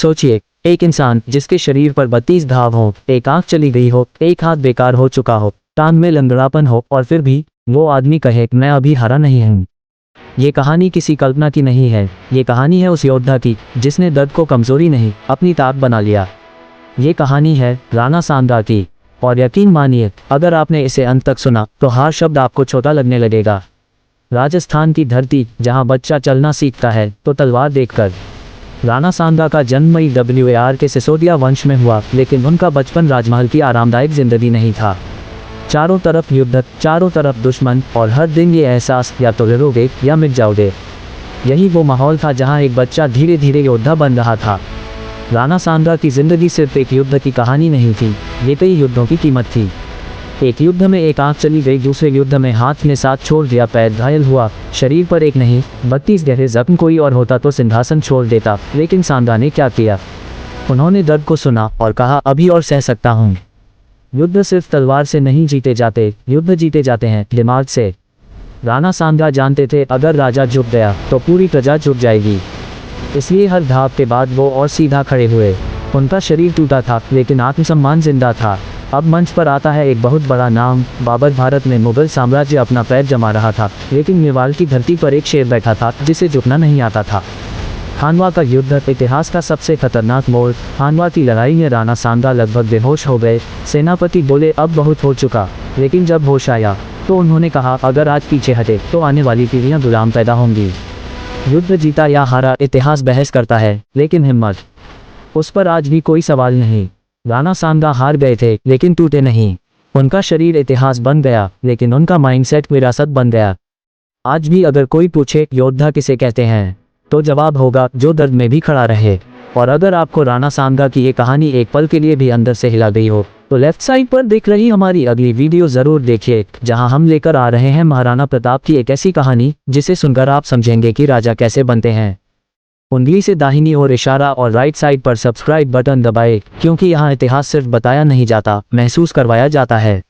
सोचिए, एक इंसान जिसके शरीर पर 32 घाव हो, एक आंख चली गई हो, एक हाथ बेकार हो चुका हो, टांग में लंगड़ापन हो और फिर भी वो आदमी कहे मैं अभी हारा नहीं हूँ। ये कहानी किसी कल्पना की नहीं है, ये कहानी है उस योद्धा की जिसने दर्द को कमजोरी नहीं अपनी ताकत बना लिया। ये कहानी है राणा सांगा की, और यकीन मानिए अगर आपने इसे अंत तक सुना तो हर शब्द आपको छोटा लगने लगेगा। राजस्थान की धरती जहाँ बच्चा चलना सीखता है तो तलवार देखकर। राणा सांगा का जन्म मई WAR के सिसोदिया वंश में हुआ, लेकिन उनका बचपन राजमहल की आरामदायक जिंदगी नहीं था। चारों तरफ युद्ध, चारों तरफ दुश्मन, और हर दिन ये एहसास या तो लड़ोगे या मिट जाओगे। यही वो माहौल था जहां एक बच्चा धीरे धीरे योद्धा बन रहा था। राणा सांगा की जिंदगी सिर्फ एक युद्ध की कहानी नहीं थी, ये कई युद्धों की कीमत थी। एक युद्ध में एक आंख चली गई, दूसरे युद्ध में हाथ ने साथ छोड़ दिया, पैर घायल हुआ, शरीर पर एक नहीं 32 गहरे जख्म। कोई और होता तो सिंहासन छोड़ देता, लेकिन सांगा ने क्या किया? उन्होंने दर्द को सुना और कहा अभी और सह सकता हूँ। युद्ध सिर्फ तलवार से नहीं जीते जाते, युद्ध जीते जाते हैं दिमाग से। राणा सांगा जानते थे अगर राजा झुक गया तो पूरी प्रजा झुक जाएगी। इसलिए हर धाप के बाद वो और सीधा खड़े हुए। उनका शरीर टूटा था लेकिन आत्मसम्मान जिंदा था। अब मंच पर आता है एक बहुत बड़ा नाम, बाबर। भारत में मुगल साम्राज्य अपना पैर जमा रहा था, लेकिन मेवाड़ की धरती पर एक शेर बैठा था जिसे झुकना नहीं आता था। खानवा का युद्ध, इतिहास का सबसे खतरनाक मोड़। खानवा की लड़ाई में राणा सांगा लगभग बेहोश हो गए। सेनापति बोले अब बहुत हो चुका, लेकिन जब होश आया तो उन्होंने कहा अगर आज पीछे हटे तो आने वाली पीढ़ियां गुलाम पैदा होंगी। युद्ध जीता या हारा इतिहास बहस करता है, लेकिन हिम्मत, उस पर आज भी कोई सवाल नहीं। राणा सांगा हार गए थे लेकिन टूटे नहीं। उनका शरीर इतिहास बन गया, लेकिन उनका माइंडसेट विरासत बन गया। आज भी अगर कोई पूछे योद्धा किसे कहते हैं तो जवाब होगा जो दर्द में भी खड़ा रहे। और अगर आपको राणा सांगा की ये कहानी एक पल के लिए भी अंदर से हिला गई हो तो लेफ्ट साइड पर दिख रही हमारी अगली वीडियो जरूर देखिए, जहां हम लेकर आ रहे हैं महाराणा प्रताप की एक ऐसी कहानी जिसे सुनकर आप समझेंगे कि राजा कैसे बनते हैं। उंगली से दाहिनी ओर इशारा और राइट साइड पर सब्सक्राइब बटन दबाएं, क्योंकि यहाँ इतिहास सिर्फ बताया नहीं जाता, महसूस करवाया जाता है।